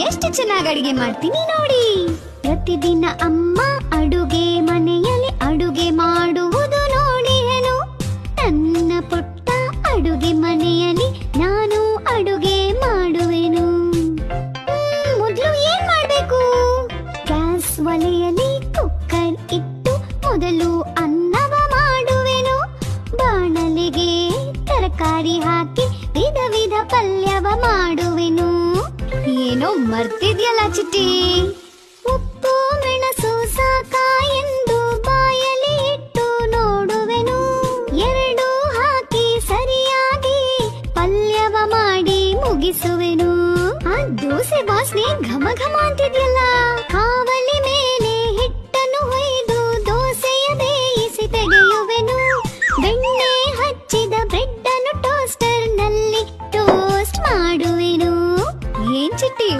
ಎಷ್ಟು ಚೆನ್ನಾಗಿ ಅಡಿಗೆ ಮಾಡ್ತೀನಿ ನೋಡಿ. ಪ್ರತಿದಿನ ಅಮ್ಮ ಅಡುಗೆ ಮನೆಯಲ್ಲಿ ಅಡುಗೆ ಮಾಡುವುದು ನೋಡಿಹೆನು. ನನ್ನ ಪುಟ್ಟ ಅಡುಗೆ ಮನೆಯಲ್ಲಿ ನಾನು ಅಡುಗೆ ಮಾಡುವೆನು. ಮೊದಲು ಏನ್ ಮಾಡ್ಬೇಕು? ಗ್ಯಾಸ್ ಒಲೆಯಲ್ಲಿ ಕುಕ್ಕರ್ ಇಟ್ಟು ಮೊದಲು ಅನ್ನವ ಮಾಡುವೆನು. ಬಾಣಲೆಗೆ ತರಕಾರಿ ಹಾಕಿ ವಿಧ ವಿಧ ಪಲ್ಯವ ಮಾಡುವೆನು. ಏನೋ ಮರ್ತಿದ್ಯಲ್ಲ ಚಿಟ್ಟಿ. ಉಪ್ಪು ಮೆಣಸು ಸಾಕ ಎಂದು ಬಾಯಲ್ಲಿ ಇಟ್ಟು ನೋಡುವೆನು. ಎರಡು ಹಾಕಿ ಸರಿಯಾಗಿ ಪಲ್ಯವ ಮಾಡಿ ಮುಗಿಸುವೆನು. ಆ ದೋಸೆ ವಾಸನೆ ಘಮ ಘಮ ಅಂತಿದ್ಯಲ್ಲ. ಕಾವ